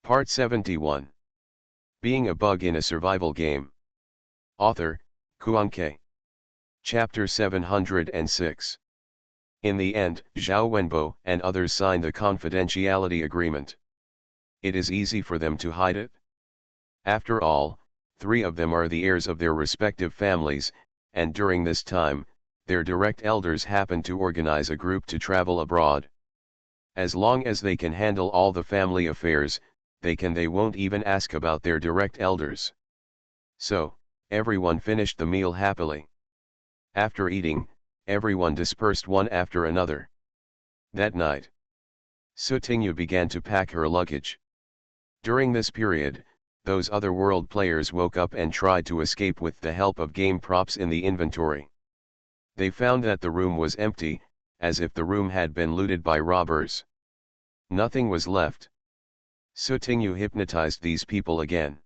Part 71. Being a Bug in a Survival Game. Author, Kuanke. Chapter 706. In the end, Zhao Wenbo and others signed the confidentiality agreement. It is easy for them to hide it. After all, 3 of them are the heirs of their respective families, and during this time, their direct elders happen to organize a group to travel abroad. As long as they can handle all the family affairs, they won't even ask about their direct elders. So, everyone finished the meal happily. After eating, everyone dispersed one after another. That night, Sutingyu began to pack her luggage. During this period, those other world players woke up and tried to escape with the help of game props in the inventory. They found that the room was empty, as if the room had been looted by robbers. Nothing was left. Sutingyu hypnotized these people again.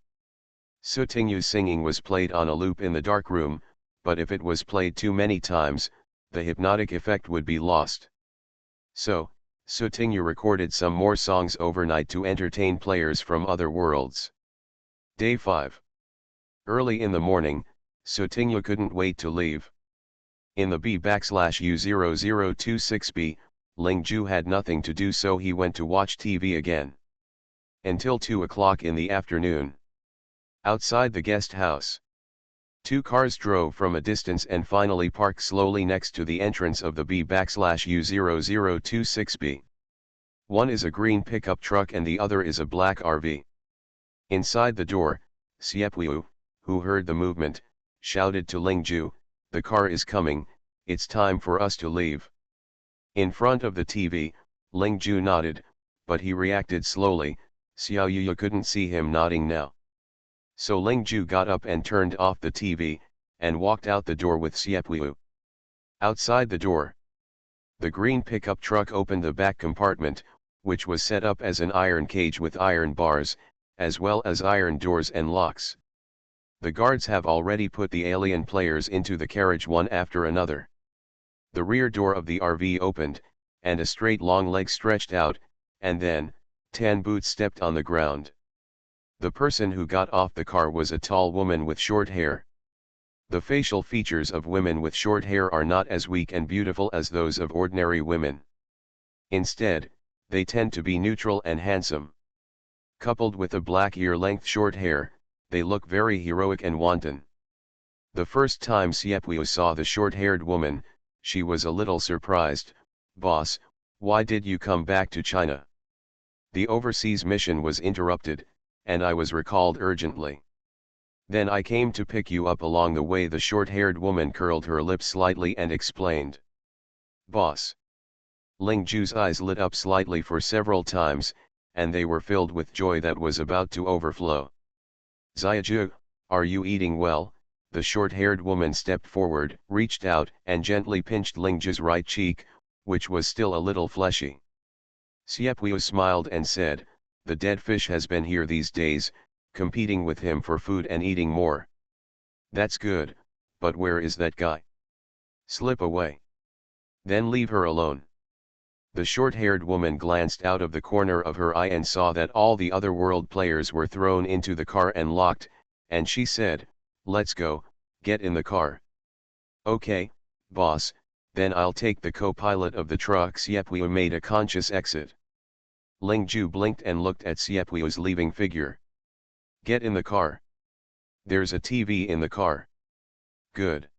Sutingyu's singing was played on a loop in the dark room, but if it was played too many times, the hypnotic effect would be lost. So, Sutingyu recorded some more songs overnight to entertain players from other worlds. Day 5. Early in the morning, Sutingyu couldn't wait to leave. In the B/U0026B, Lingju had nothing to do, so he went to watch TV again. Until 2 o'clock in the afternoon. Outside the guest house, 2 cars drove from a distance and finally parked slowly next to the entrance of the B/U0026B. One is a green pickup truck and the other is a black RV. Inside the door, Siepwiu, who heard the movement, shouted to Lingju, "The car is coming, it's time for us to leave." In front of the TV, Lingju nodded, but he reacted slowly. Xiaoyu couldn't see him nodding now. So Lingju got up and turned off the TV, and walked out the door with Siepwiu. Outside the door, the green pickup truck opened the back compartment, which was set up as an iron cage with iron bars, as well as iron doors and locks. The guards have already put the alien players into the carriage one after another. The rear door of the RV opened, and a straight long leg stretched out, and then, Tan boots stepped on the ground. The person who got off the car was a tall woman with short hair. The facial features of women with short hair are not as weak and beautiful as those of ordinary women. Instead, they tend to be neutral and handsome. Coupled with a black ear-length short hair, they look very heroic and wanton. The first time Siepwiu saw the short-haired woman, she was a little surprised. "Boss, why did you come back to China?" "The overseas mission was interrupted, and I was recalled urgently. Then I came to pick you up along the way." The short-haired woman curled her lips slightly and explained. "Boss." Lingju's eyes lit up slightly for several times, and they were filled with joy that was about to overflow. "Xiaoju, are you eating well?" The short-haired woman stepped forward, reached out, and gently pinched Lingju's right cheek, which was still a little fleshy. Siepwiu smiled and said, "The dead fish has been here these days, competing with him for food and eating more." "That's good, but where is that guy?" "Slip away. Then leave her alone." The short-haired woman glanced out of the corner of her eye and saw that all the other world players were thrown into the car and locked, and she said, "Let's go, get in the car." "Okay, boss, then I'll take the co-pilot of the truck." Siepwiu made a conscious exit. Lingju blinked and looked at Siepwiu's leaving figure. "Get in the car. There's a TV in the car." "Good."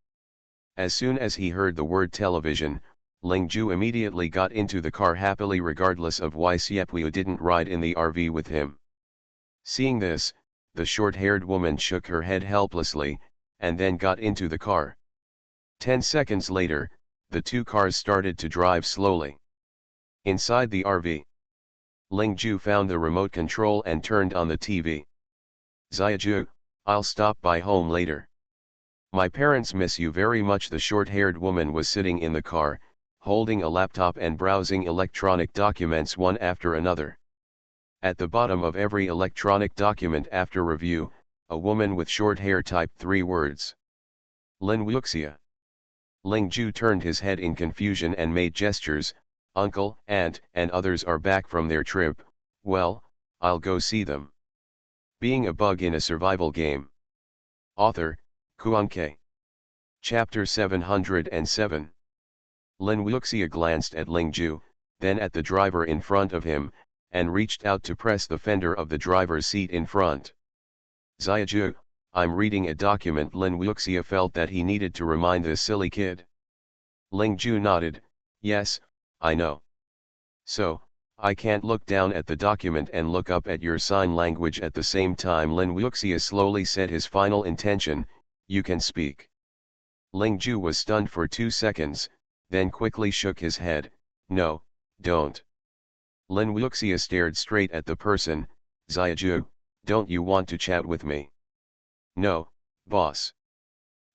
As soon as he heard the word television, Lingju immediately got into the car happily, regardless of why Siepwiu didn't ride in the RV with him. Seeing this, the short-haired woman shook her head helplessly, and then got into the car. 10 seconds later, the 2 cars started to drive slowly. Inside the RV, Lingju found the remote control and turned on the TV. "Xiaoju, I'll stop by home later. My parents miss you very much." The short-haired woman was sitting in the car, holding a laptop and browsing electronic documents one after another. At the bottom of every electronic document after review, a woman with short hair typed 3 words. "Lin Wuxia." Lingju turned his head in confusion and made gestures. "Uncle, aunt, and others are back from their trip. Well, I'll go see them. Being a bug in a survival game. Author, Kuanke. Chapter 707. Lin Wuxia glanced at Ling Ju, then at the driver in front of him, and reached out to press the fender of the driver's seat in front. Ziaju, I'm reading a document. Lin Wuxia felt that he needed to remind this silly kid. Ling Ju nodded, yes, I know. So, I can't look down at the document and look up at your sign language at the same time. Lin Wuxia slowly said his final intention, you can speak. Ling Ju was stunned for 2 seconds, then quickly shook his head, no, don't. Lin Wuxia stared straight at the person, Ziaju, don't you want to chat with me? No, boss.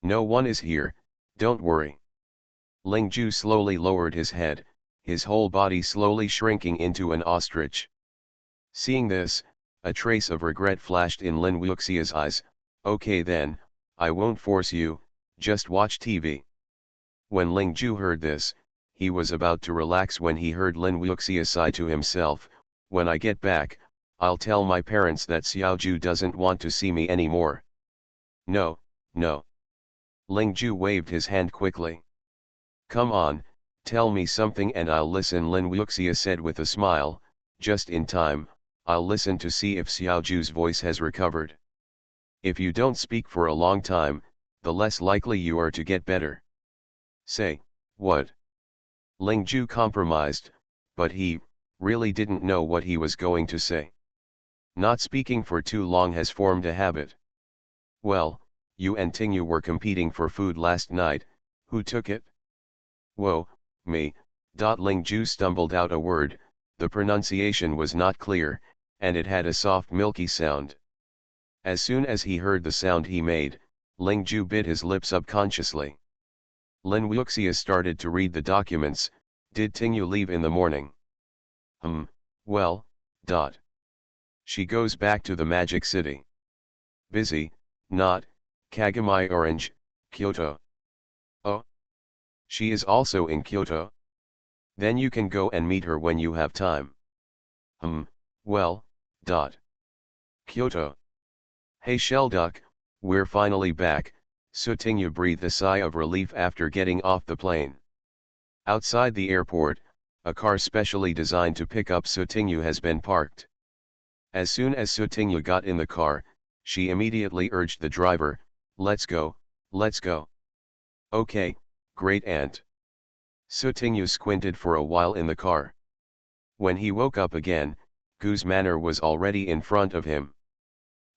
No one is here, don't worry. Ling Ju slowly lowered his head, his whole body slowly shrinking into an ostrich. Seeing this, a trace of regret flashed in Lin Wuxia's eyes, okay then, I won't force you, just watch TV. When Ling Ju heard this, he was about to relax when he heard Lin Wuxia sigh to himself, when I get back, I'll tell my parents that Xiaoju doesn't want to see me anymore. No, no. Ling Ju waved his hand quickly. Come on, tell me something and I'll listen. Lin Wuxia said with a smile, just in time, I'll listen to see if Xiaoju's voice has recovered. If you don't speak for a long time, the less likely you are to get better. Say, what? Ling Ju compromised, but he really didn't know what he was going to say. Not speaking for too long has formed a habit. Well, you and Tingyu were competing for food last night, who took it? Whoa, me. Ling Ju stumbled out a word, the pronunciation was not clear, and it had a soft milky sound. As soon as he heard the sound he made, Ling Ju bit his lip subconsciously. Lin Wuxia started to read the documents. Did Tingyu leave in the morning? Well, She goes back to the Magic City. Busy, not, Kagami Orange, Kyoto. Oh. She is also in Kyoto? Then you can go and meet her when you have time. Well, Kyoto. Hey Shelduck, we're finally back, Tingyu breathed a sigh of relief after getting off the plane. Outside the airport, a car specially designed to pick up Tingyu has been parked. As soon as Tingyu got in the car, she immediately urged the driver, let's go, let's go. Okay, great aunt. Tingyu squinted for a while in the car. When he woke up again, Gu's manor was already in front of him.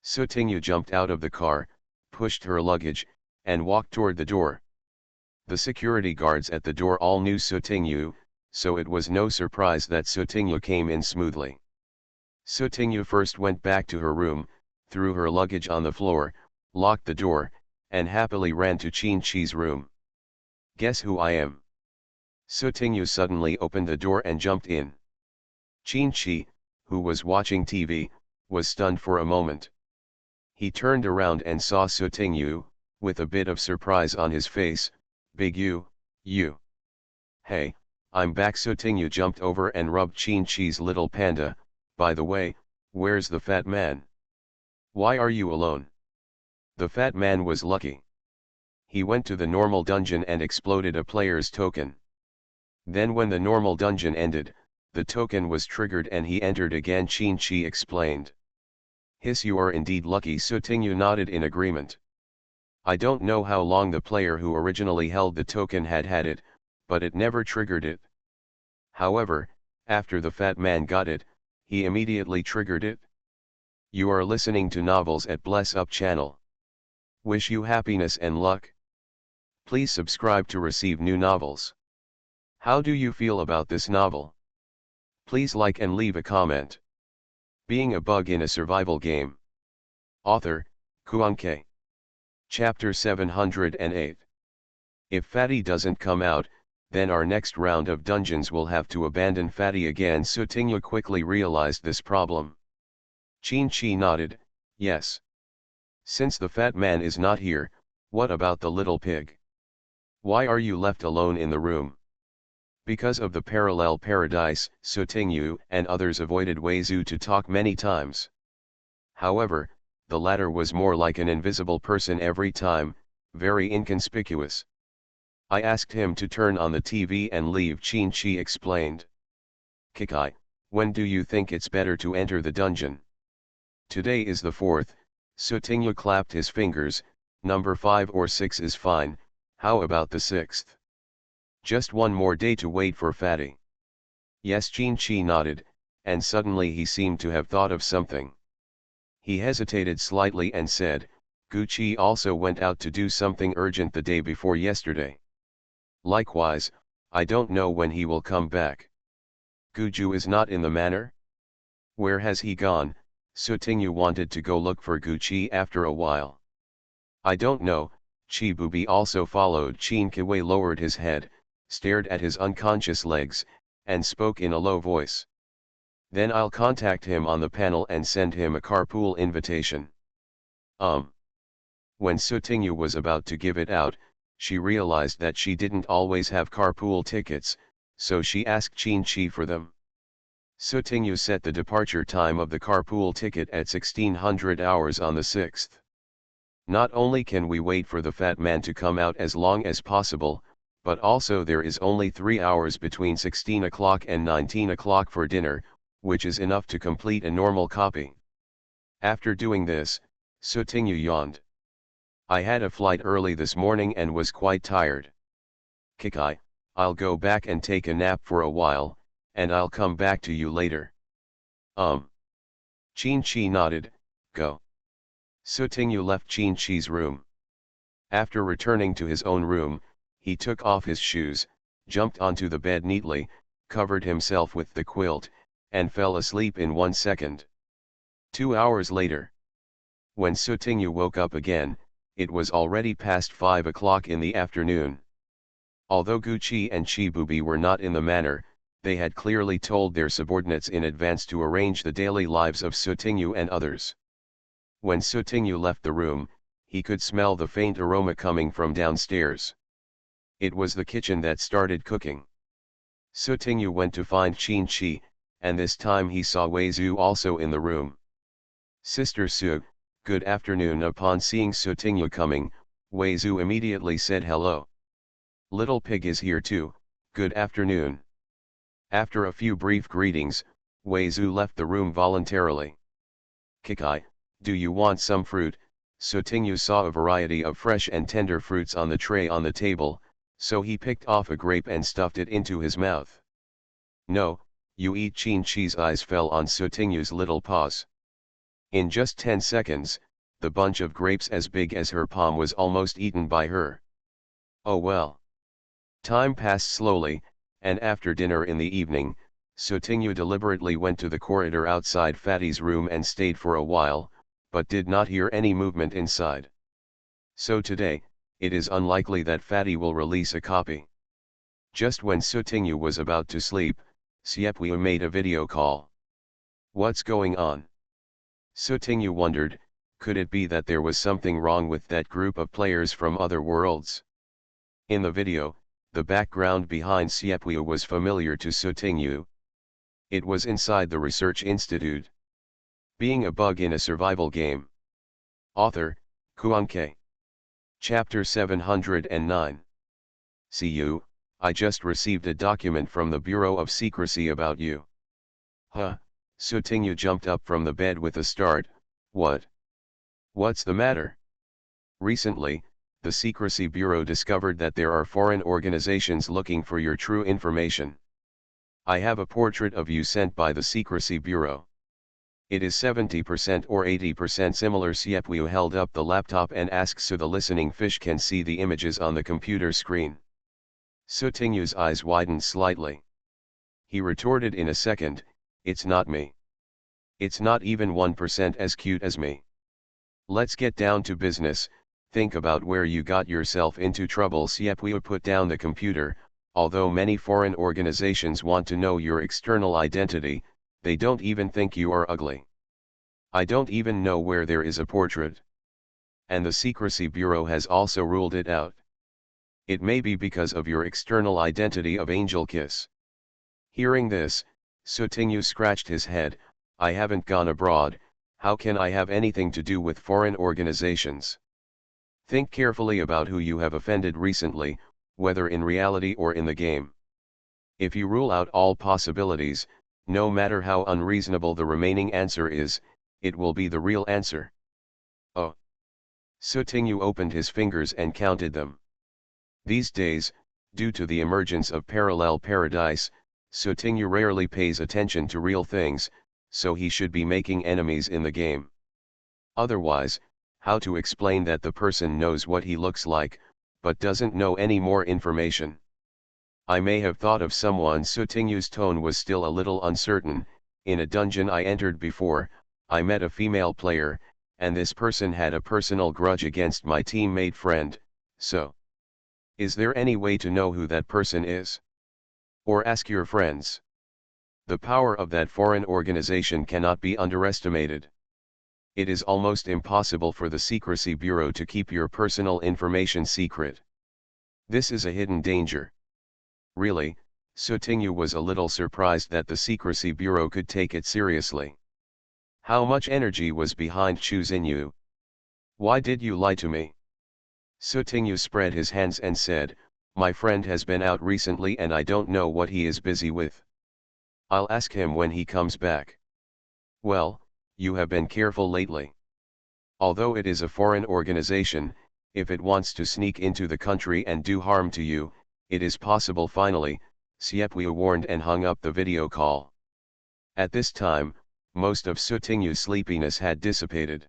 Tingyu jumped out of the car, pushed her luggage, and walked toward the door. The security guards at the door all knew Tingyu, so it was no surprise that Tingyu came in smoothly. Tingyu first went back to her room, threw her luggage on the floor, locked the door, and happily ran to Qin Chi's room. Guess who I am? Tingyu suddenly opened the door and jumped in. Qin Chi, who was watching TV, was stunned for a moment. He turned around and saw Tingyu, with a bit of surprise on his face. Big you. Hey, I'm back. Tingyu jumped over and rubbed Qin Chi's little panda. By the way, where's the fat man? Why are you alone? The fat man was lucky. He went to the normal dungeon and exploded a player's token. Then when the normal dungeon ended, the token was triggered and he entered again. Qin Chi explained. Hiss, you are indeed lucky. Tingyu nodded in agreement. I don't know how long the player who originally held the token had it, but it never triggered it. However, after the fat man got it, he immediately triggered it. You are listening to Novels at Bless Up channel. Wish you happiness and luck. Please subscribe to receive new novels. How do you feel about this novel? Please like and leave a comment. Being a bug in a survival game. Author, Kuanke. Chapter 708. If Fatty doesn't come out, then our next round of dungeons will have to abandon Fatty again. Tingyu quickly realized this problem. Qin Chi nodded, yes. Since the fat man is not here, what about the little pig? Why are you left alone in the room? Because of the parallel paradise, Sutingyu and others avoided Wei Zhu to talk many times. However, the latter was more like an invisible person every time, very inconspicuous. I asked him to turn on the TV and leave, Qin explained. Kikai, when do you think it's better to enter the dungeon? Today is the 4th, Sutingyu clapped his fingers, number 5 or 6 is fine, how about the 6th? Just one more day to wait for Fatty. Yes, Qin nodded, and suddenly he seemed to have thought of something. He hesitated slightly and said, Gucci also went out to do something urgent the day before yesterday. Likewise, I don't know when he will come back. Guju is not in the manor? Where has he gone? Sutingyu wanted to go look for Gucci after a while. I don't know. Chibubi also followed. Qin Kiwei lowered his head, stared at his unconscious legs, and spoke in a low voice. Then I'll contact him on the panel and send him a carpool invitation. When Sutingyu was about to give it out, she realized that she didn't always have carpool tickets, so she asked Qin for them. Sutingyu set the departure time of the carpool ticket at 1600 hours on the 6th. Not only can we wait for the fat man to come out as long as possible, but also there is only 3 hours between 16 o'clock and 19 o'clock for dinner, which is enough to complete a normal copy. After doing this, Sutingyu yawned. I had a flight early this morning and was quite tired. Kikai, I'll go back and take a nap for a while, and I'll come back to you later. Qin nodded, go. Sutingyu left Qin's room. After returning to his own room, he took off his shoes, jumped onto the bed neatly, covered himself with the quilt, and fell asleep in 1 second. 2 hours later. When Sutingyu woke up again, it was already past 5 o'clock in the afternoon. Although Gucci and Chibubi were not in the manor, they had clearly told their subordinates in advance to arrange the daily lives of Sutingyu and others. When Sutingyu left the room, he could smell the faint aroma coming from downstairs. It was the kitchen that started cooking. Sutingyu went to find Qin, and this time he saw Wei Zhu also in the room. Sister Su, good afternoon. Upon seeing Sutingyu coming, Wei Zhu immediately said hello. Little Pig is here too, good afternoon. After a few brief greetings, Wei Zhu left the room voluntarily. Kikai, do you want some fruit? Sutingyu saw a variety of fresh and tender fruits on the tray on the table, so he picked off a grape and stuffed it into his mouth. No, you eat. Qin's eyes fell on Sutingyu's little paws. In just 10 seconds, the bunch of grapes as big as her palm was almost eaten by her. Oh well. Time passed slowly, and after dinner in the evening, Sutingyu deliberately went to the corridor outside Fatty's room and stayed for a while, but did not hear any movement inside. So today, it is unlikely that Fatty will release a copy. Just when Sutingyu was about to sleep, Siepwiu made a video call. What's going on? Sutingyu wondered, could it be that there was something wrong with that group of players from other worlds? In the video, the background behind Siepwiu was familiar to Sutingyu. It was inside the research institute. Being a bug in a survival game. Author, Kuan-K. Chapter 709. See you, I just received a document from the Bureau of Secrecy about you. Huh, Sutingyu jumped up from the bed with a start. What? What's the matter? Recently, the Secrecy Bureau discovered that there are foreign organizations looking for your true information. I have a portrait of you sent by the Secrecy Bureau. It is 70% or 80% similar. Siepwiu held up the laptop and asked so the listening fish can see the images on the computer screen. Sutingyu's eyes widened slightly. He retorted in a second, it's not me. It's not even 1% as cute as me. Let's get down to business, think about where you got yourself into trouble. Siepwiu put down the computer. Although many foreign organizations want to know your external identity, they don't even think you are ugly. I don't even know where there is a portrait. And the Secrecy Bureau has also ruled it out. It may be because of your external identity of Angel Kiss. Hearing this, Sutinyu scratched his head. I haven't gone abroad, how can I have anything to do with foreign organizations? Think carefully about who you have offended recently, whether in reality or in the game. If you rule out all possibilities, no matter how unreasonable the remaining answer is, it will be the real answer. Oh. Sutinyu opened his fingers and counted them. These days, due to the emergence of parallel paradise, Sutinyu rarely pays attention to real things, so he should be making enemies in the game. Otherwise, how to explain that the person knows what he looks like, but doesn't know any more information? I may have thought of someone. Sutinyu's tone was still a little uncertain. In a dungeon I entered before, I met a female player, and this person had a personal grudge against my teammate friend, so. Is there any way to know who that person is? Or ask your friends. The power of that foreign organization cannot be underestimated. It is almost impossible for the Secrecy Bureau to keep your personal information secret. This is a hidden danger. Really, Sutinyu was a little surprised that the Secrecy Bureau could take it seriously. How much energy was behind choosing you? Why did you lie to me? Sutinyu spread his hands and said, my friend has been out recently and I don't know what he is busy with. I'll ask him when he comes back. Well, you have been careful lately. Although it is a foreign organization, if it wants to sneak into the country and do harm to you, it is possible. Finally, Siepu warned and hung up the video call. At this time, most of Sutinyu's sleepiness had dissipated.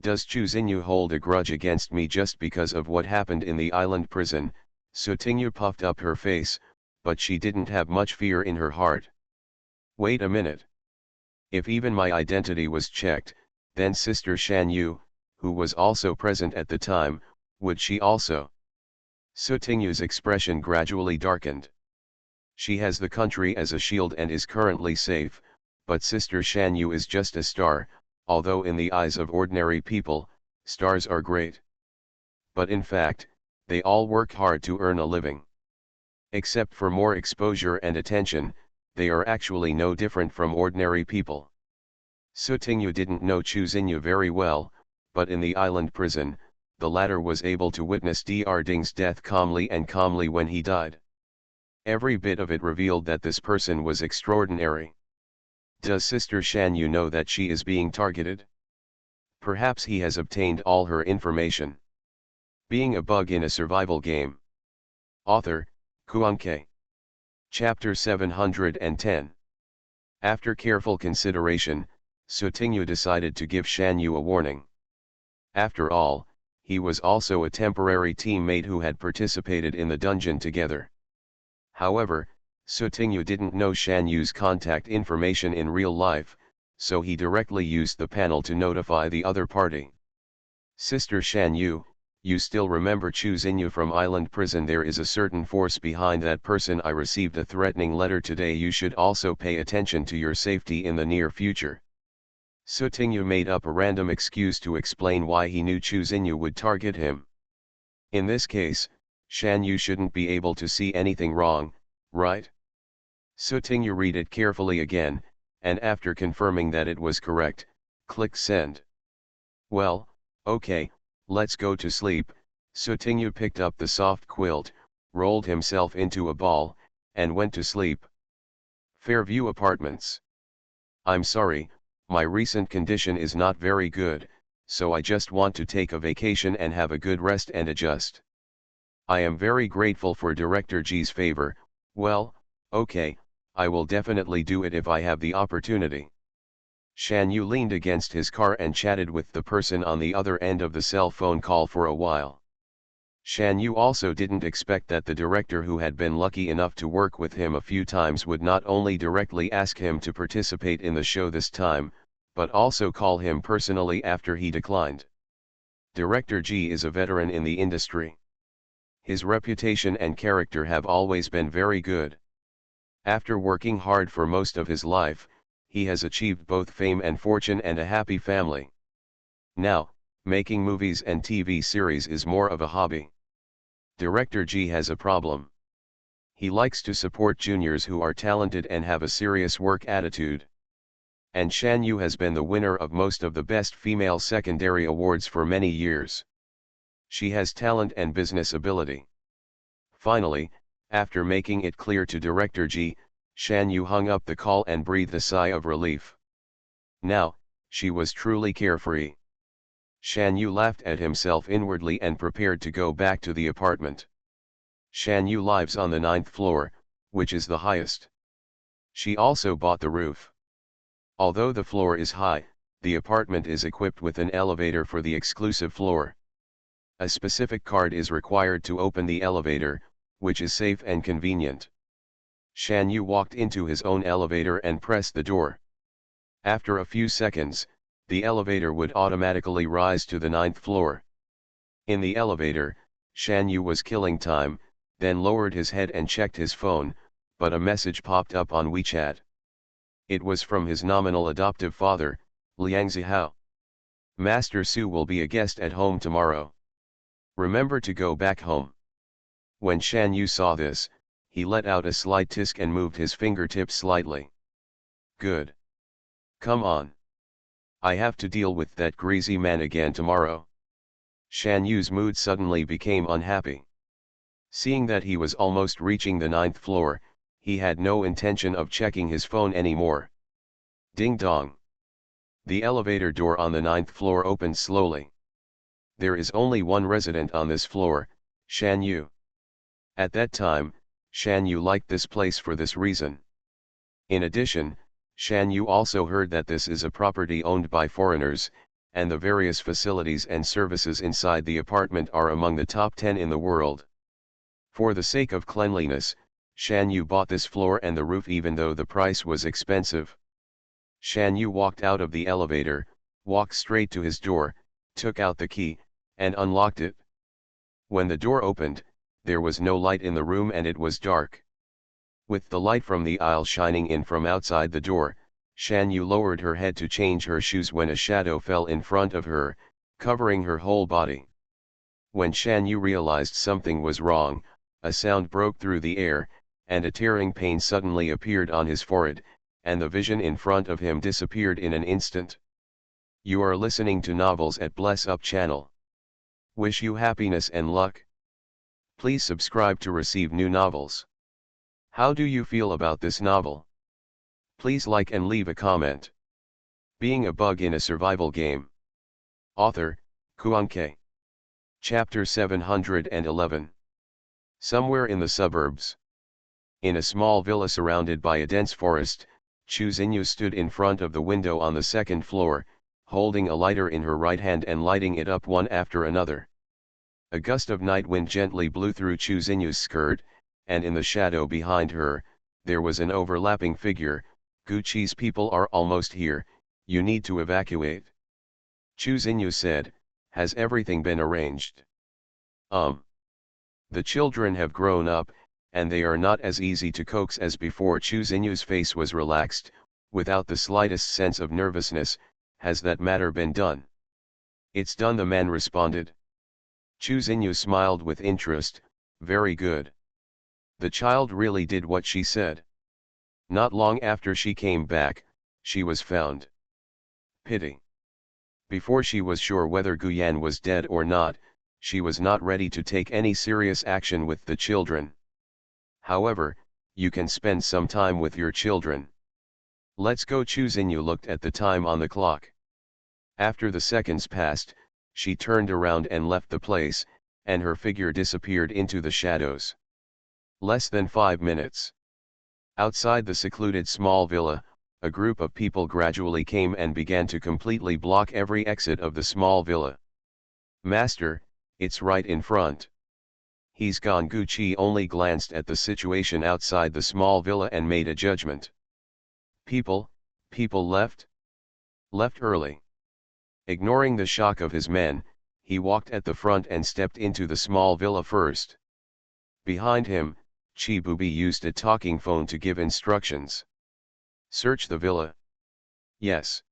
Does Chuzinyu hold a grudge against me just because of what happened in the island prison? Sutinyu puffed up her face, but she didn't have much fear in her heart. Wait a minute. If even my identity was checked, then Sister Shanyu, who was also present at the time, would she also? Sutinyu's expression gradually darkened. She has the country as a shield and is currently safe, but Sister Shanyu is just a star, although in the eyes of ordinary people, stars are great. But in fact, they all work hard to earn a living. Except for more exposure and attention, they are actually no different from ordinary people. Sutinyu didn't know Chuzinyu very well, but in the island prison, the latter was able to witness Dr. Ding's death calmly when he died. Every bit of it revealed that this person was extraordinary. Does Sister Shanyu know that she is being targeted? Perhaps he has obtained all her information. Being a bug in a survival game. Author, Kuanke. Chapter 710. After careful consideration, Sutinyu decided to give Shanyu a warning. After all, he was also a temporary teammate who had participated in the dungeon together. However, Sutinyu didn't know Shanyu's contact information in real life, so he directly used the panel to notify the other party. Sister Shanyu, you still remember Chuzinyu from island prison? There is a certain force behind that person. I received a threatening letter today. You should also pay attention to your safety in the near future. Sutinyu made up a random excuse to explain why he knew Chuzinyu would target him. In this case, Shanyu shouldn't be able to see anything wrong, right? Sutinyu read it carefully again, and after confirming that it was correct, click send. Well, okay, let's go to sleep. Sutinyu picked up the soft quilt, rolled himself into a ball, and went to sleep. Fairview Apartments. I'm sorry, my recent condition is not very good, so I just want to take a vacation and have a good rest and adjust. I am very grateful for Director G's favor. Well, okay, I will definitely do it if I have the opportunity. Shanyu leaned against his car and chatted with the person on the other end of the cell phone call for a while. Shanyu also didn't expect that the director, who had been lucky enough to work with him a few times, would not only directly ask him to participate in the show this time, but also call him personally after he declined. Director G is a veteran in the industry. His reputation and character have always been very good. After working hard for most of his life, he has achieved both fame and fortune and a happy family. Now, making movies and TV series is more of a hobby. Director G has a problem. He likes to support juniors who are talented and have a serious work attitude. And Shan Yu has been the winner of most of the best female secondary awards for many years. She has talent and business ability. Finally, after making it clear to Director G, Shan Yu hung up the call and breathed a sigh of relief. Now, she was truly carefree. Shan Yu laughed at himself inwardly and prepared to go back to the apartment. Shan Yu lives on the 9th floor, which is the highest. She also bought the roof. Although the floor is high, the apartment is equipped with an elevator for the exclusive floor. A specific card is required to open the elevator, which is safe and convenient. Shan Yu walked into his own elevator and pressed the door. After a few seconds, the elevator would automatically rise to the 9th floor. In the elevator, Shan Yu was killing time, then lowered his head and checked his phone, but a message popped up on WeChat. It was from his nominal adoptive father, Liang Zihao. Master Su will be a guest at home tomorrow. Remember to go back home. When Shan Yu saw this, he let out a slight tisk and moved his fingertips slightly. Good. Come on. I have to deal with that greasy man again tomorrow. Shan Yu's mood suddenly became unhappy. Seeing that he was almost reaching the 9th floor, he had no intention of checking his phone anymore. Ding dong. The elevator door on the 9th floor opened slowly. There is only one resident on this floor, Shan Yu. At that time, Shan Yu liked this place for this reason. In addition, Shan Yu also heard that this is a property owned by foreigners, and the various facilities and services inside the apartment are among the top 10 in the world. For the sake of cleanliness, Shan Yu bought this floor and the roof even though the price was expensive. Shan Yu walked out of the elevator, walked straight to his door, took out the key, and unlocked it. When the door opened, there was no light in the room and it was dark. With the light from the aisle shining in from outside the door, Shan Yu lowered her head to change her shoes when a shadow fell in front of her, covering her whole body. When Shan Yu realized something was wrong, a sound broke through the air, and a tearing pain suddenly appeared on his forehead, and the vision in front of him disappeared in an instant. You are listening to Novels at Bless Up channel. Wish you happiness and luck. Please subscribe to receive new novels. How do you feel about this novel? Please like and leave a comment. Being a Bug in a Survival Game. Author, Kuan-K. Chapter 711. Somewhere in the suburbs. In a small villa surrounded by a dense forest, Chu Xinyu stood in front of the window on the 2nd floor, holding a lighter in her right hand and lighting it up one after another. A gust of night wind gently blew through Chu Xinyu's skirt, and in the shadow behind her, there was an overlapping figure. Guqi's people are almost here, you need to evacuate. Chu Xinyu said, has everything been arranged? The children have grown up, and they are not as easy to coax as before. Chu Xinyu's face was relaxed, without the slightest sense of nervousness. Has that matter been done? It's done, the man responded. Chu Xinyu smiled with interest. Very good. The child really did what she said. Not long after she came back, she was found. Pity. Before she was sure whether Guyan was dead or not, she was not ready to take any serious action with the children. However, you can spend some time with your children. Let's go. Chu Xinyu looked at the time on the clock. After the seconds passed, she turned around and left the place, and her figure disappeared into the shadows. Less than 5 minutes. Outside the secluded small villa, a group of people gradually came and began to completely block every exit of the small villa. Master, it's right in front. He's gone. Guqi only glanced at the situation outside the small villa and made a judgment. People left? Left early. Ignoring the shock of his men, he walked at the front and stepped into the small villa first. Behind him, Chi Bubi used a talking phone to give instructions. Search the villa. Yes.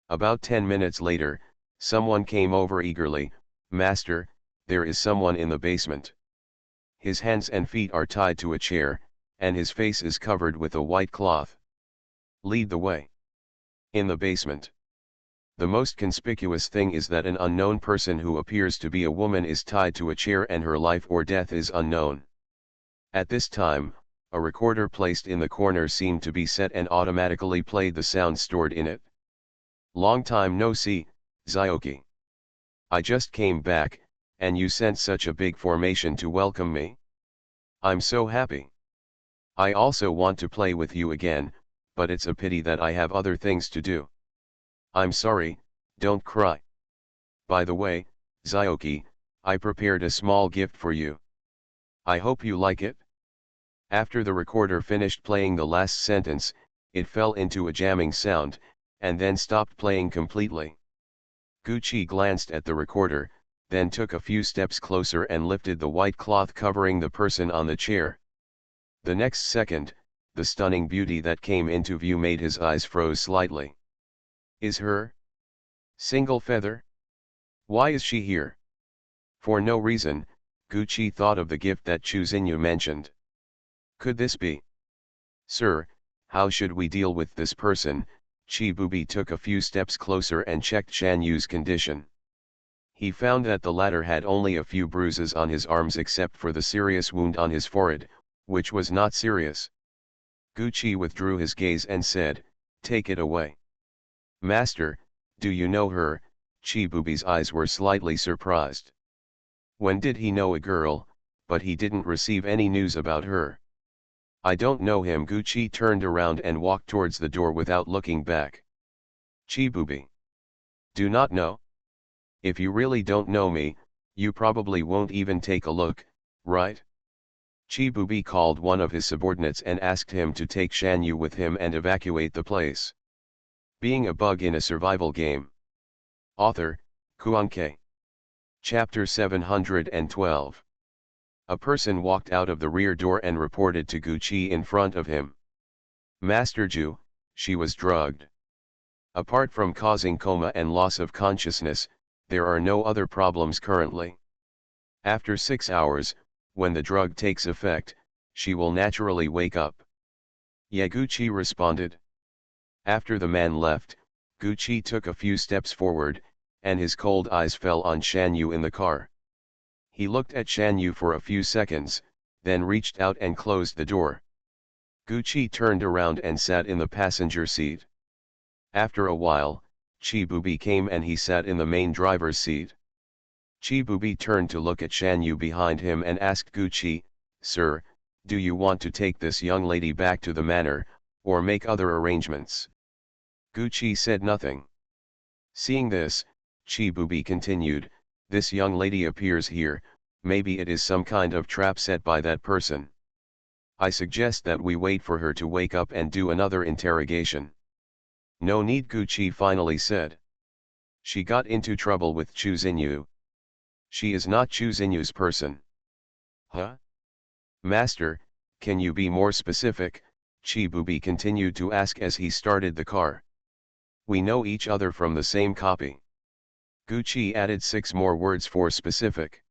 About 10 minutes later, someone came over eagerly. Master, there is someone in the basement. His hands and feet are tied to a chair, and his face is covered with a white cloth. Lead the way. In the basement. The most conspicuous thing is that an unknown person who appears to be a woman is tied to a chair and her life or death is unknown. At this time, a recorder placed in the corner seemed to be set and automatically played the sound stored in it. Long time no see, Zyoki. I just came back, and you sent such a big formation to welcome me. I'm so happy. I also want to play with you again, but it's a pity that I have other things to do. I'm sorry, don't cry. By the way, Zyoki, I prepared a small gift for you. I hope you like it. After the recorder finished playing the last sentence, it fell into a jamming sound, and then stopped playing completely. Gucci glanced at the recorder, then took a few steps closer and lifted the white cloth covering the person on the chair. The next second, the stunning beauty that came into view made his eyes froze slightly. Is her single feather? Why is she here? For no reason, Gucci thought of the gift that Chuzinyu mentioned. Could this be? Sir, how should we deal with this person? Chibubi took a few steps closer and checked Shan Yu's condition. He found that the latter had only a few bruises on his arms except for the serious wound on his forehead, which was not serious. Gucci withdrew his gaze and said, "Take it away." "Master, do you know her?" Chibubi's eyes were slightly surprised. When did he know a girl, but he didn't receive any news about her? "I don't know him." Gucci turned around and walked towards the door without looking back. Chibubi. Do not know? If you really don't know me, you probably won't even take a look, right? Chibubi called one of his subordinates and asked him to take Shan Yu with him and evacuate the place. Being a bug in a survival game. Author, Kuanke. Chapter 712. A person walked out of the rear door and reported to Gucci in front of him. "Master Ju, she was drugged. Apart from causing coma and loss of consciousness, there are no other problems currently. After 6 hours, when the drug takes effect, she will naturally wake up." Yaguchi responded. After the man left, Gucci took a few steps forward, and his cold eyes fell on Shan Yu in the car. He looked at Shan Yu for a few seconds, then reached out and closed the door. Gucci turned around and sat in the passenger seat. After a while, Chibubi came and he sat in the main driver's seat. Chibubi turned to look at Shan Yu behind him and asked Gucci, "Sir, do you want to take this young lady back to the manor, or make other arrangements?" Gucci said nothing. Seeing this, Chibubi continued, "This young lady appears here, maybe it is some kind of trap set by that person. I suggest that we wait for her to wake up and do another interrogation." "No need," Gucci finally said. "She got into trouble with Chuzinyu. She is not Chuzinyu's person." "Huh? Master, can you be more specific?" Chibubi continued to ask as he started the car. "We know each other from the same copy." Gucci added 6 more words for specific.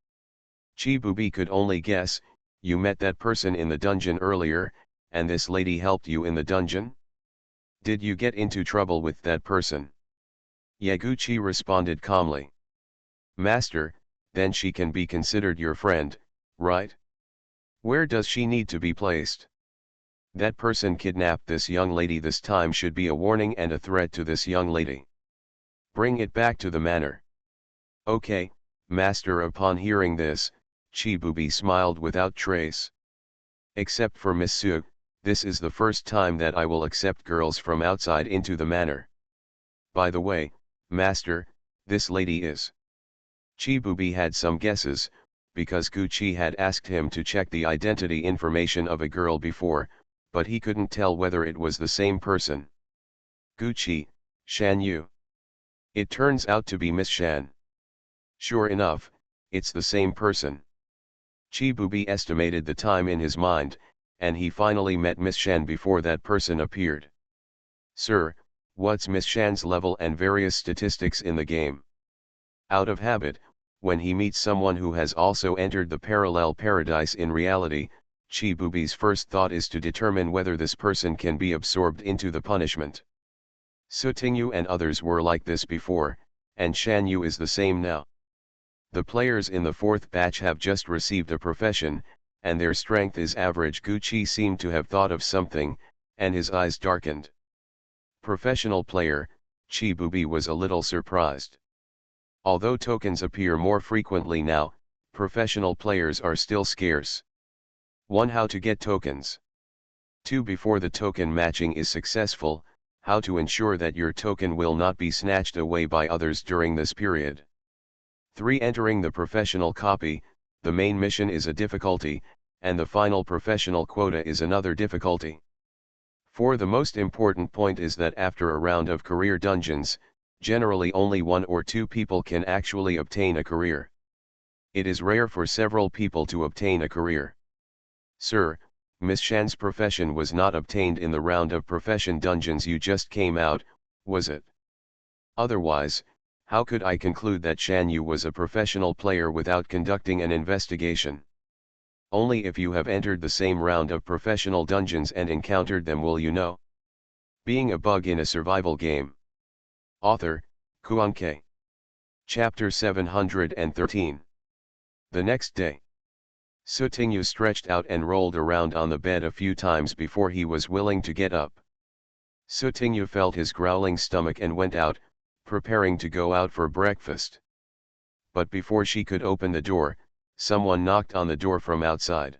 Chibubi could only guess, "You met that person in the dungeon earlier, and this lady helped you in the dungeon? Did you get into trouble with that person?" Yaguchi responded calmly. "Master, then she can be considered your friend, right? Where does she need to be placed? That person kidnapped this young lady. This time should be a warning and a threat to this young lady. Bring it back to the manor." "Okay, master." Upon hearing this, Chibubi smiled without trace. "Except for Miss Su, this is the first time that I will accept girls from outside into the manor. By the way, master, this lady is..." Chibubi had some guesses, because Gucci had asked him to check the identity information of a girl before, but he couldn't tell whether it was the same person. "Gucci, Shan Yu. It turns out to be Miss Shan. Sure enough, it's the same person." Chibubi estimated the time in his mind, and he finally met Miss Shan before that person appeared. "Sir, what's Miss Shan's level and various statistics in the game?" "Out of habit, when he meets someone who has also entered the parallel paradise in reality, Chibubi's first thought is to determine whether this person can be absorbed into the punishment. Sutingyu and others were like this before, and Shanyu is the same now. The players in the fourth batch have just received a profession, and their strength is average. Gucci seemed to have thought of something, and his eyes darkened. Professional player, Chibubi was a little surprised. Although tokens appear more frequently now, professional players are still scarce. 1. How to get tokens. 2. Before the token matching is successful, how to ensure that your token will not be snatched away by others during this period. 3. Entering the professional copy, the main mission is a difficulty, and the final professional quota is another difficulty. 4. The most important point is that after a round of career dungeons, generally only 1 or 2 people can actually obtain a career. It is rare for several people to obtain a career. Sir, Miss Shan's profession was not obtained in the round of profession dungeons you just came out, was it? Otherwise, how could I conclude that Shan Yu was a professional player without conducting an investigation? Only if you have entered the same round of professional dungeons and encountered them will you know. Being a bug in a survival game. Author, Kuan-Kei. Chapter 713. The next day. Sutingyu stretched out and rolled around on the bed a few times before he was willing to get up. Sutingyu felt his growling stomach and went out, preparing to go out for breakfast. But before she could open the door, someone knocked on the door from outside.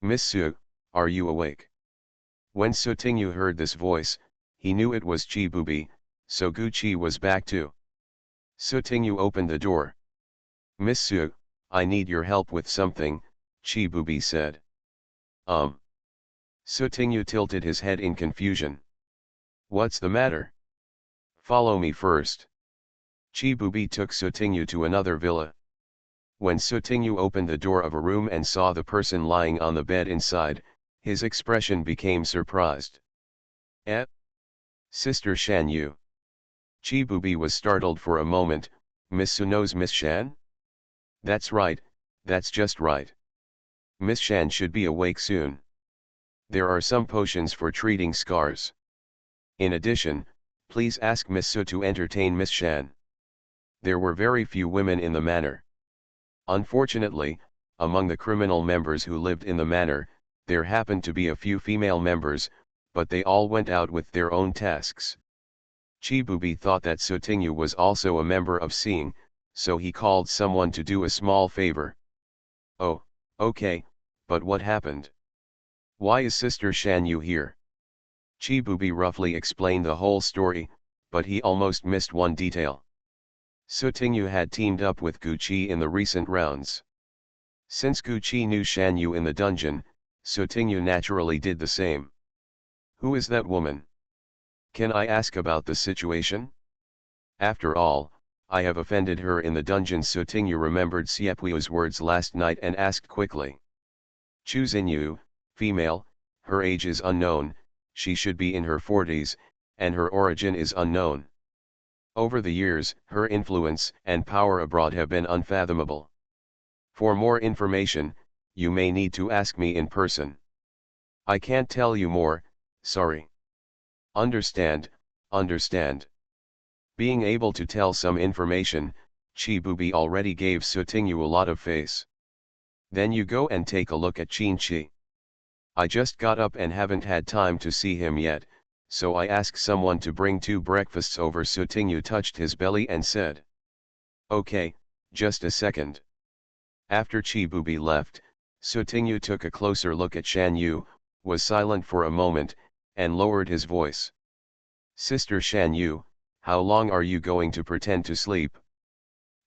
Miss Su, are you awake? When Sutingyu heard this voice, he knew it was Chibubi, so Gucci was back too. Sutingyu opened the door. Miss Su, I need your help with something, Chibubi said. Sutingyu tilted his head in confusion. What's the matter? Follow me first. Chibubi took Sutingyu to another villa. When Sutingyu opened the door of a room and saw the person lying on the bed inside, his expression became surprised. Eh? Sister Shan Yu. Chibubi was startled for a moment. Miss Su knows Miss Shan? That's right, that's just right. Miss Shan should be awake soon. There are some potions for treating scars. In addition, please ask Miss Su to entertain Miss Shan. There were very few women in the manor. Unfortunately, among the criminal members who lived in the manor, there happened to be a few female members, but they all went out with their own tasks. Chibubi thought that Sutingyu was also a member of Seeing, so he called someone to do a small favor. Oh, okay, but what happened? Why is Sister Shan Yu here? Chibubi roughly explained the whole story, but he almost missed one detail. Sutingyu had teamed up with Gucci in the recent rounds. Since Gucci knew Shan Yu in the dungeon, Sutingyu naturally did the same. Who is that woman? Can I ask about the situation? After all, I have offended her in the dungeon. Sutingyu remembered Siepui's words last night and asked quickly. Chuzinyu, female, her age is unknown, she should be in her 40s, and her origin is unknown. Over the years, her influence and power abroad have been unfathomable. For more information, you may need to ask me in person. I can't tell you more, sorry. Understand. Being able to tell some information, Chibubi already gave Sutingyu a lot of face. Then you go and take a look at Chinchi. I just got up and haven't had time to see him yet, so I asked someone to bring 2 breakfasts over. Sutingyu touched his belly and said. Okay, just a second. After Chibubi left, Sutingyu took a closer look at Shan Yu, was silent for a moment, and lowered his voice. Sister Shan Yu, how long are you going to pretend to sleep?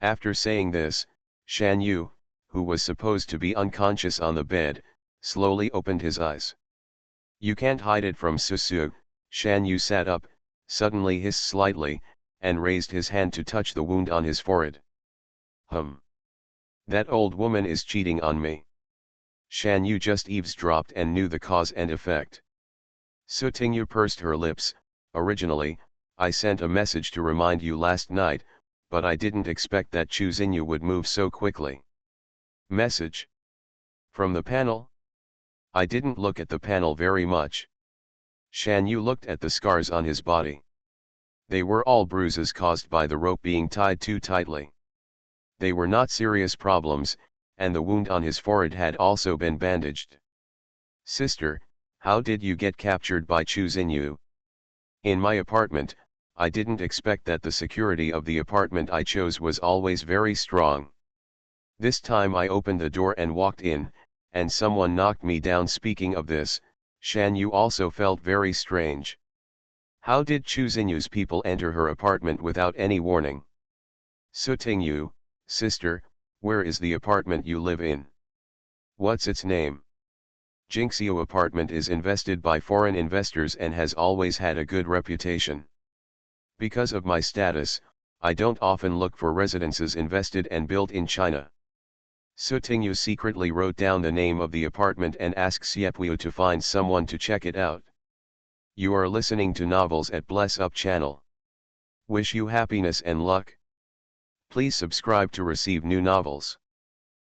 After saying this, Shan Yu, who was supposed to be unconscious on the bed, slowly opened his eyes. You can't hide it from Susu. Shan Yu sat up, suddenly hissed slightly, and raised his hand to touch the wound on his forehead. That old woman is cheating on me. Shan Yu just eavesdropped and knew the cause and effect. Sutingyu pursed her lips. Originally, I sent a message to remind you last night, but I didn't expect that Chu Xinyu would move so quickly. Message. From the panel? I didn't look at the panel very much. Shan Yu looked at the scars on his body. They were all bruises caused by the rope being tied too tightly. They were not serious problems, and the wound on his forehead had also been bandaged. Sister, how did you get captured by Chu Xinyu? In my apartment, I didn't expect that the security of the apartment I chose was always very strong. This time I opened the door and walked in, and someone knocked me down. Speaking of this, Shan Yu also felt very strange. How did Chu Xinyu's people enter her apartment without any warning? Sutingyu, sister, where is the apartment you live in? What's its name? Jingxiu apartment is invested by foreign investors and has always had a good reputation. Because of my status, I don't often look for residences invested and built in China. Sutingyu secretly wrote down the name of the apartment and asked Xiepwiu to find someone to check it out. You are listening to Novels at Bless Up channel. Wish you happiness and luck. Please subscribe to receive new novels.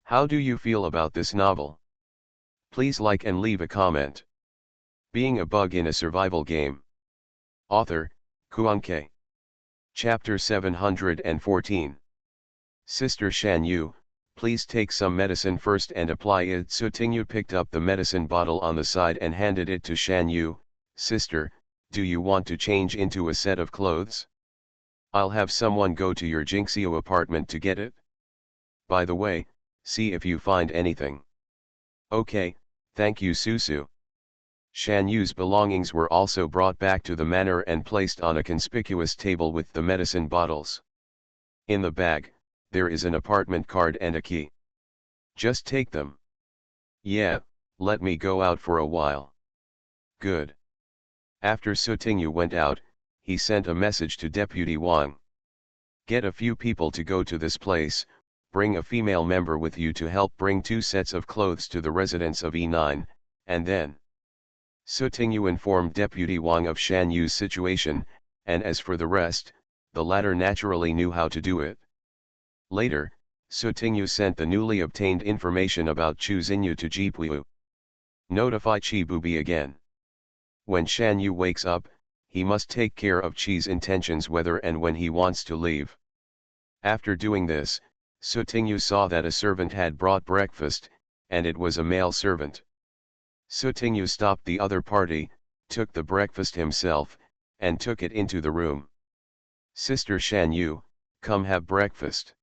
How do you feel about this novel? Please like and leave a comment. Being a bug in a survival game. Author, Kuan-Ke. Chapter 714. Sister Shan Yu, please take some medicine first and apply it. Sutingyu picked up the medicine bottle on the side and handed it to Shan Yu. Sister, do you want to change into a set of clothes? I'll have someone go to your Jingxiu apartment to get it. By the way, see if you find anything. Okay, thank you Susu. Shan Yu's belongings were also brought back to the manor and placed on a conspicuous table with the medicine bottles. In the bag, there is an apartment card and a key. Just take them. Yeah, let me go out for a while. Good. After Sutingyu went out, he sent a message to Deputy Wang. Get a few people to go to this place, bring a female member with you to help bring 2 sets of clothes to the residence of E9, and then. Sutingyu informed Deputy Wang of Shan Yu's situation, and as for the rest, the latter naturally knew how to do it. Later, Sutingyu sent the newly obtained information about Chu Xinyu to Jipuyu. Notify Chi Bubi again. When Shan Yu wakes up, he must take care of Chi's intentions whether and when he wants to leave. After doing this, Sutingyu saw that a servant had brought breakfast, and it was a male servant. Sutingyu stopped the other party, took the breakfast himself, and took it into the room. Sister Shan Yu, come have breakfast.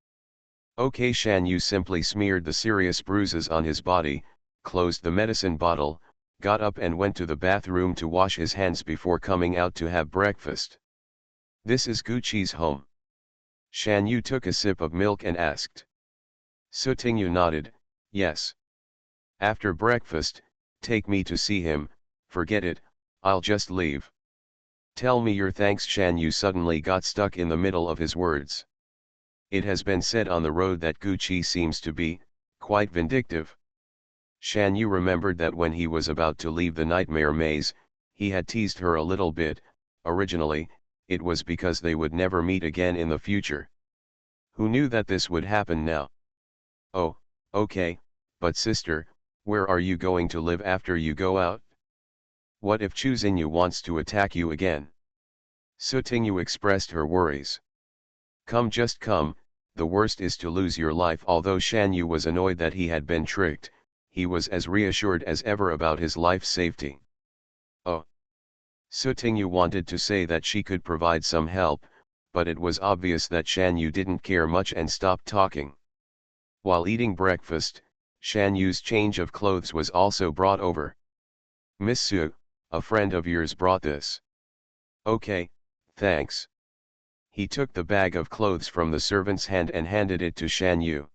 Okay. Shan Yu simply smeared the serious bruises on his body, closed the medicine bottle, got up and went to the bathroom to wash his hands before coming out to have breakfast. This is Guqi's home. Shan Yu took a sip of milk and asked. Sutingyu nodded, yes. After breakfast, take me to see him. Forget it, I'll just leave. Tell me your thanks. Shan Yu suddenly got stuck in the middle of his words. It has been said on the road that Guqi seems to be quite vindictive. Shan Yu remembered that when he was about to leave the nightmare maze, he had teased her a little bit. Originally, it was because they would never meet again in the future. Who knew that this would happen now? Oh, okay, but sister, where are you going to live after you go out? What if Chu Xinyu wants to attack you again? Sutingyu expressed her worries. Come, just come, the worst is to lose your life. Although Shan Yu was annoyed that he had been tricked, he was as reassured as ever about his life's safety. Oh. Sutingyu wanted to say that she could provide some help, but it was obvious that Shan Yu didn't care much and stopped talking. While eating breakfast, Shan Yu's change of clothes was also brought over. Miss Su, a friend of yours brought this. Okay, thanks. He took the bag of clothes from the servant's hand and handed it to Shan Yu.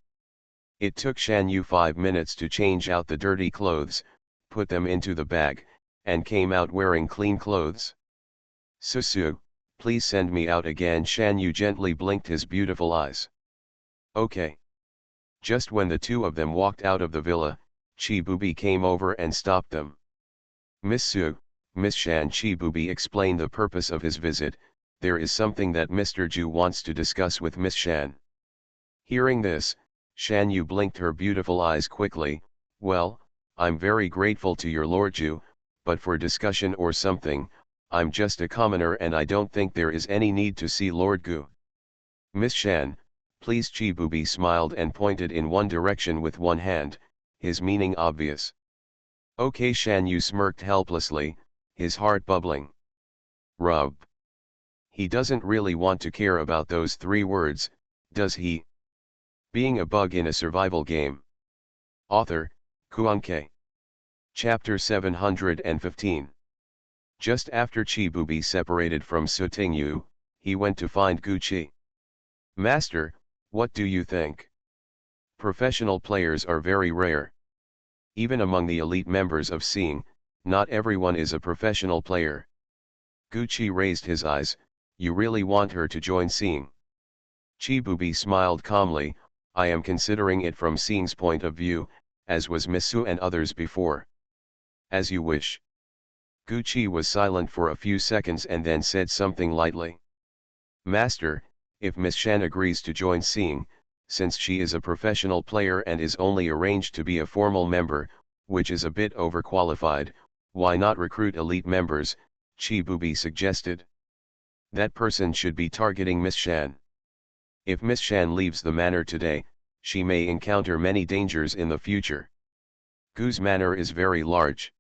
It took Shan Yu 5 minutes to change out the dirty clothes, put them into the bag, and came out wearing clean clothes. Susu, please send me out again. Shan Yu gently blinked his beautiful eyes. Okay. Just when the two of them walked out of the villa, Chi Bubi came over and stopped them. Miss Su, Miss Shan. Chi Bubi explained the purpose of his visit. there is something that Mr. Ju wants to discuss with Miss Shan. Hearing this, Shan Yu blinked her beautiful eyes quickly. Well, I'm very grateful to your Lord Ju, but for discussion or something, I'm just a commoner and I don't think there is any need to see Lord Gu. Miss Shan, please. Chibubi smiled and pointed in one direction with one hand, his meaning obvious. Okay. Shan Yu smirked helplessly, his heart bubbling. Rub. He doesn't really want to care about those 3 words, does he? Being a bug in a survival game. Author, Kuanke. Chapter 715. Just after Chibubi separated from Sutingyu, he went to find Gucci. Master, what do you think? Professional players are very rare. Even among the elite members of Seeing, not everyone is a professional player. Gucci raised his eyes. You really want her to join Seeing? Chibubi smiled calmly. I am considering it from Seeing's point of view, as was Misu and others before. As you wish. Gucci was silent for a few seconds and then said something lightly. Master, if Miss Shan agrees to join Seeing, since she is a professional player and is only arranged to be a formal member, which is a bit overqualified, why not recruit elite members? Chibubi suggested. That person should be targeting Miss Shan. If Miss Shan leaves the manor today, she may encounter many dangers in the future. Gu's manor is very large.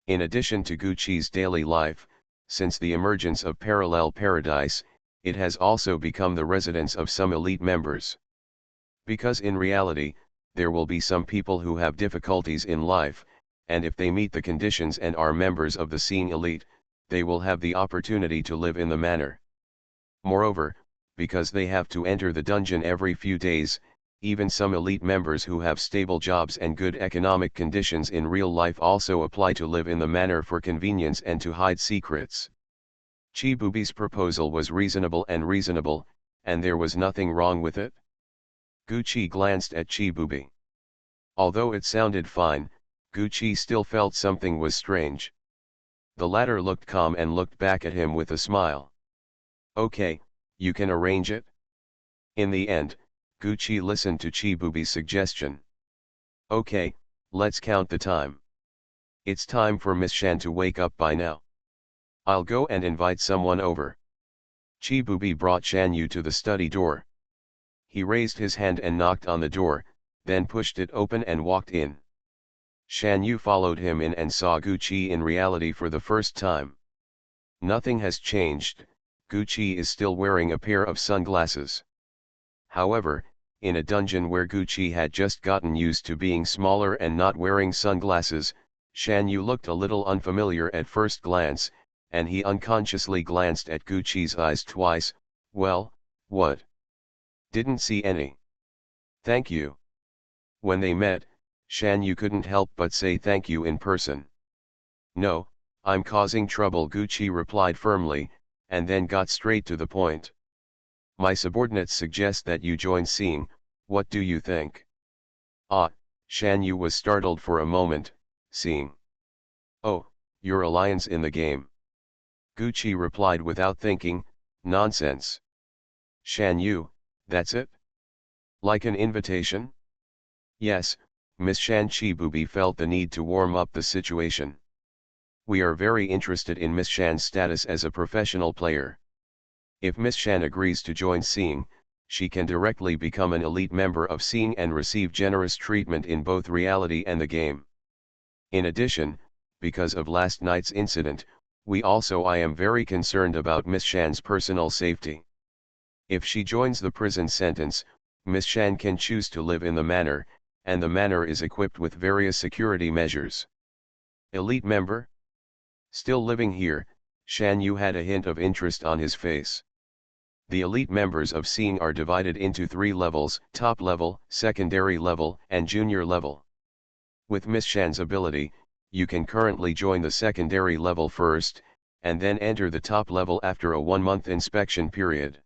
In addition to Gucci's daily life, since the emergence of Parallel Paradise, it has also become the residence of some elite members. Because in reality, there will be some people who have difficulties in life, and if they meet the conditions and are members of the Seeing elite, they will have the opportunity to live in the manor. Moreover, because they have to enter the dungeon every few days, even some elite members who have stable jobs and good economic conditions in real life also apply to live in the manor for convenience and to hide secrets. Chibubi's proposal was reasonable, and there was nothing wrong with it. Gucci glanced at Chibubi. Although it sounded fine, Gucci still felt something was strange. The latter looked calm and looked back at him with a smile. Okay, you can arrange it? In the end, Gucci listened to Chibubi's suggestion. Okay, let's count the time. It's time for Miss Shan to wake up by now. I'll go and invite someone over. Chibubi brought Shan Yu to the study door. He raised his hand and knocked on the door, then pushed it open and walked in. Shan Yu followed him in and saw Gucci in reality for the first time. Nothing has changed, Gucci is still wearing a pair of sunglasses. However, in a dungeon where Gucci had just gotten used to being smaller and not wearing sunglasses, Shan Yu looked a little unfamiliar at first glance, and he unconsciously glanced at Gucci's eyes twice. Well, what? Didn't see any. Thank you. When they met, Shan Yu couldn't help but say thank you in person. No, I'm causing trouble, Gucci replied firmly, and then got straight to the point. My subordinates suggest that you join Seeing, what do you think? Ah, Shan Yu was startled for a moment. Seeing? Oh, your alliance in the game. Gucci replied without thinking, nonsense. Shan Yu, that's it? Like an invitation? Yes, Miss Shan. Chibubi felt the need to warm up the situation. We are very interested in Miss Shan's status as a professional player. If Miss Shan agrees to join Seeing, she can directly become an elite member of Seeing and receive generous treatment in both reality and the game. In addition, because of last night's incident, I am very concerned about Miss Shan's personal safety. If she joins the prison sentence, Miss Shan can choose to live in the manor, and the manor is equipped with various security measures. Elite member? Still living here, Shan Yu had a hint of interest on his face. The elite members of Seeing are divided into 3 levels: top level, secondary level, and junior level. With Miss Shan's ability, you can currently join the secondary level first, and then enter the top level after a 1-month inspection period.